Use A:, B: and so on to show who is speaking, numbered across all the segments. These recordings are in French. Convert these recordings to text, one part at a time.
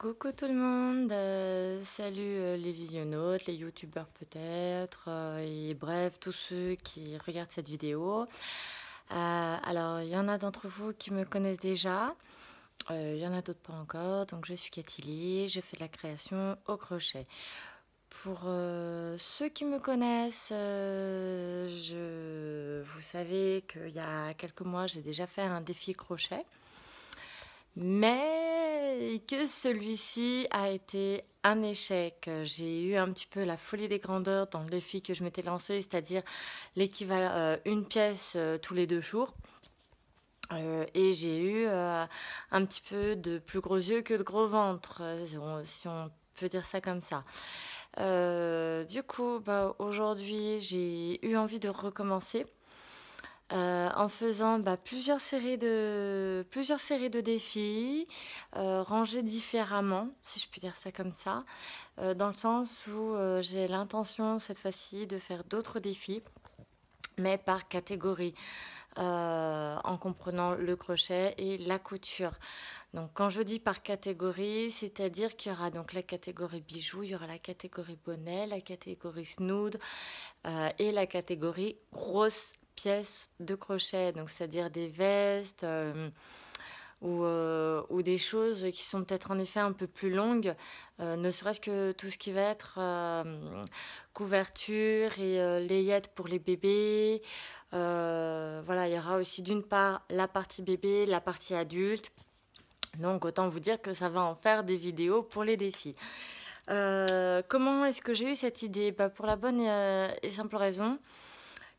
A: Coucou tout le monde, salut les visionnautes, les youtubeurs peut-être, et bref, tous ceux qui regardent cette vidéo. Alors, il y en a d'entre vous qui me connaissent déjà, il y en a d'autres pas encore, donc je suis Katylie, je fais de la création au crochet. Pour ceux qui me connaissent, vous savez qu'il y a quelques mois, j'ai déjà fait un défi crochet. Mais que celui-ci a été un échec. J'ai eu un petit peu la folie des grandeurs dans le défi que je m'étais lancé, c'est-à-dire l'équivalent une pièce tous les 2 jours. Et j'ai eu un petit peu de plus gros yeux que de gros ventre, si on peut dire ça comme ça. Du coup, aujourd'hui, j'ai eu envie de recommencer. En faisant plusieurs séries de défis, rangés différemment, si je puis dire ça comme ça, dans le sens où j'ai l'intention cette fois-ci de faire d'autres défis, mais par catégorie, en comprenant le crochet et la couture. Donc quand je dis par catégorie, c'est-à-dire qu'il y aura donc la catégorie bijoux, il y aura la catégorie bonnet, la catégorie snood et la catégorie grosse pièces de crochet, donc c'est-à-dire des vestes ou des choses qui sont peut-être en effet un peu plus longues, ne serait-ce que tout ce qui va être couverture et layette pour les bébés. Voilà, il y aura aussi d'une part la partie bébé, la partie adulte. Donc autant vous dire que ça va en faire des vidéos pour les défis. Comment est-ce que j'ai eu cette idée? Pour la bonne et simple raison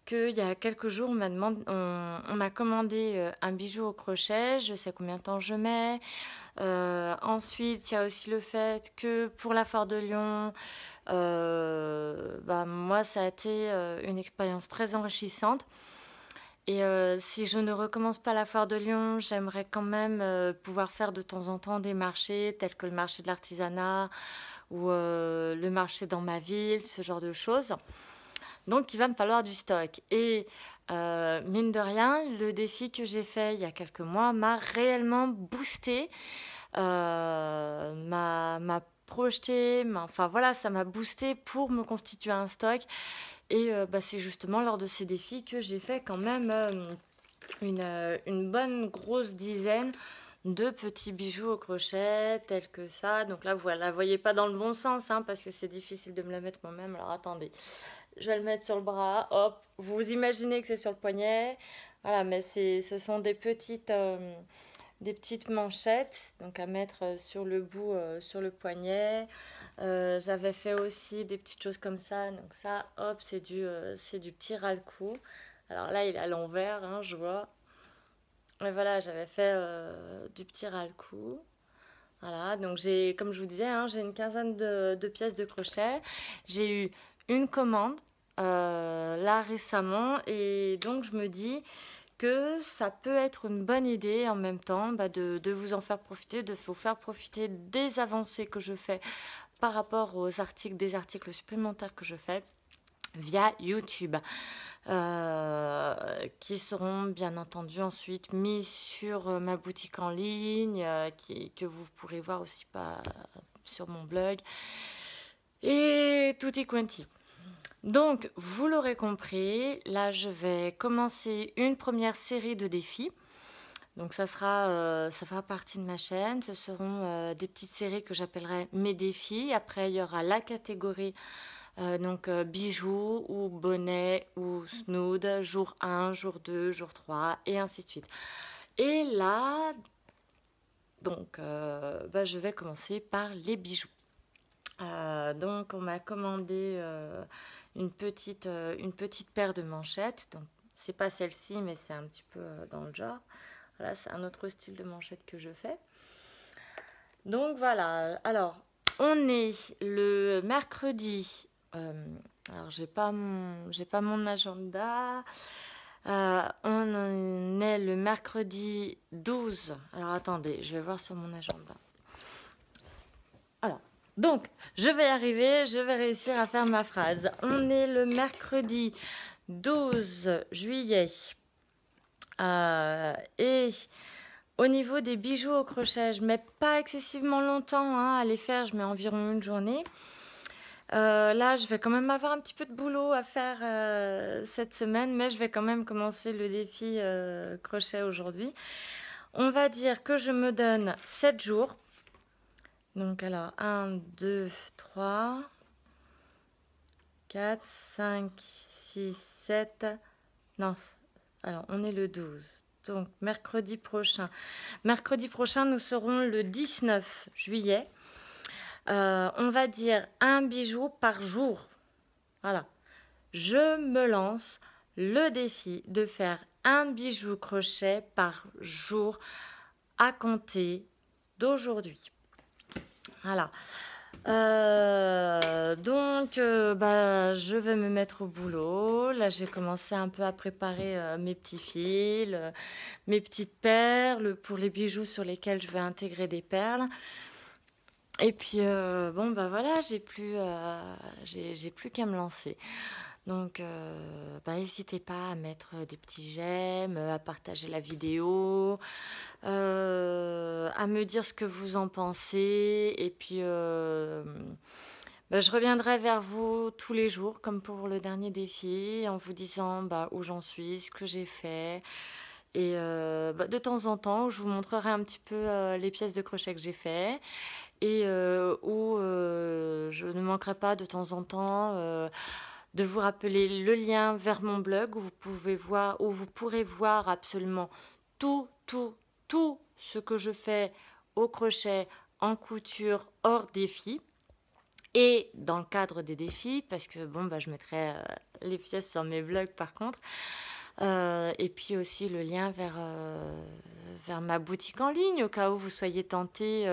A: qu'il y a quelques jours, on m'a commandé un bijou au crochet, je sais combien de temps je mets. Ensuite, il y a aussi le fait que pour la foire de Lyon, moi, ça a été une expérience très enrichissante. Et si je ne recommence pas la foire de Lyon, j'aimerais quand même pouvoir faire de temps en temps des marchés tels que le marché de l'artisanat ou le marché dans ma ville, ce genre de choses. Donc, il va me falloir du stock. Et mine de rien, le défi que j'ai fait il y a quelques mois m'a réellement boosté, m'a projeté, enfin voilà, ça m'a boosté pour me constituer un stock. Et c'est justement lors de ces défis que j'ai fait quand même une bonne grosse dizaine de petits bijoux au crochet, tels que ça. Donc là, voilà, vous voyez pas dans le bon sens, hein, parce que c'est difficile de me la mettre moi-même. Alors attendez, je vais le mettre sur le bras, hop. Vous imaginez que c'est sur le poignet. Voilà, mais ce sont des petites manchettes, donc à mettre sur le bout, sur le poignet. J'avais fait aussi des petites choses comme ça. Donc ça, hop, c'est du petit ras-le-cou. Alors là, il est à l'envers, hein, je vois. Et voilà, j'avais fait du petit ras-le-cou. Voilà, donc comme je vous disais, hein, j'ai une quinzaine de pièces de crochet. J'ai eu une commande là récemment et donc je me dis que ça peut être une bonne idée en même temps de vous en faire profiter, de vous faire profiter des avancées que je fais par rapport aux des articles supplémentaires que je fais via YouTube, qui seront bien entendu ensuite mis sur ma boutique en ligne, que vous pourrez voir aussi sur mon blog, et tutti quanti. Donc, vous l'aurez compris, là je vais commencer une première série de défis. Donc ça fera partie de ma chaîne, ce seront des petites séries que j'appellerai mes défis. Après il y aura la catégorie bijoux ou bonnet ou snood, jour 1, jour 2, jour 3 et ainsi de suite. Et là, donc je vais commencer par les bijoux. Donc on m'a commandé une petite paire de manchettes. Donc c'est pas celle-ci, mais c'est un petit peu dans le genre. Voilà, c'est un autre style de manchette que je fais. Donc voilà, alors on est le mercredi. Alors j'ai pas mon agenda. On est le mercredi 12. Alors attendez, je vais voir sur mon agenda. Alors, donc, je vais y arriver, je vais réussir à faire ma phrase. On est le mercredi 12 juillet. Et Au niveau des bijoux au crochet, je mets pas excessivement longtemps hein, à les faire, je mets environ une journée. Là, je vais quand même avoir un petit peu de boulot à faire cette semaine, mais je vais quand même commencer le défi crochet aujourd'hui. On va dire que je me donne 7 jours. Donc alors, 1, 2, 3, 4, 5, 6, 7. Non, alors on est le 12. Donc mercredi prochain. Mercredi prochain, nous serons le 19 juillet. On va dire un bijou par jour. Voilà. Je me lance le défi de faire un bijou crochet par jour à compter d'aujourd'hui. Voilà. Donc, je vais me mettre au boulot. Là, j'ai commencé un peu à préparer mes petits fils, mes petites perles pour les bijoux sur lesquels je vais intégrer des perles. Et puis, voilà, j'ai plus qu'à me lancer. Donc, n'hésitez pas à mettre des petits j'aime, à partager la vidéo, à me dire ce que vous en pensez. Et puis, je reviendrai vers vous tous les jours, comme pour le dernier défi, en vous disant où j'en suis, ce que j'ai fait. Et de temps en temps, je vous montrerai un petit peu les pièces de crochet que j'ai fait. Et où je ne manquerai pas de temps en temps de vous rappeler le lien vers mon blog où vous pourrez voir absolument tout, tout, tout ce que je fais au crochet, en couture, hors défi. Et dans le cadre des défis, parce que je mettrai les pièces sur mes blogs par contre. Et puis aussi le lien vers ma boutique en ligne, au cas où vous soyez tenté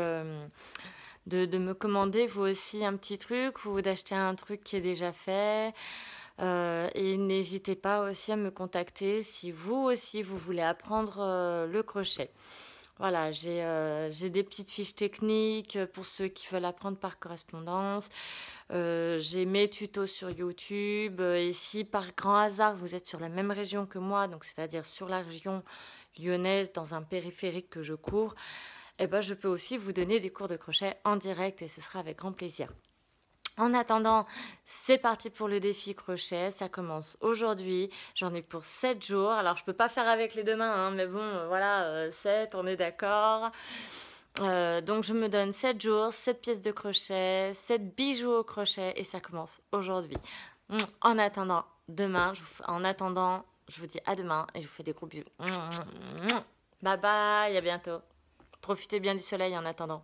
A: de me commander vous aussi un petit truc ou d'acheter un truc qui est déjà fait. Et n'hésitez pas aussi à me contacter si vous aussi vous voulez apprendre le crochet. Voilà, j'ai des petites fiches techniques pour ceux qui veulent apprendre par correspondance. J'ai mes tutos sur YouTube. Et si par grand hasard vous êtes sur la même région que moi, donc c'est-à-dire sur la région lyonnaise, dans un périphérique que je cours, je peux aussi vous donner des cours de crochet en direct et ce sera avec grand plaisir. En attendant, c'est parti pour le défi crochet. Ça commence aujourd'hui. J'en ai pour 7 jours. Alors, je peux pas faire avec les deux mains, hein, mais bon, voilà, 7, on est d'accord. Donc, je me donne 7 jours, 7 pièces de crochet, 7 bijoux au crochet et ça commence aujourd'hui. En attendant, je vous dis à demain et je vous fais des gros bisous. Bye bye, à bientôt. Profitez bien du soleil en attendant.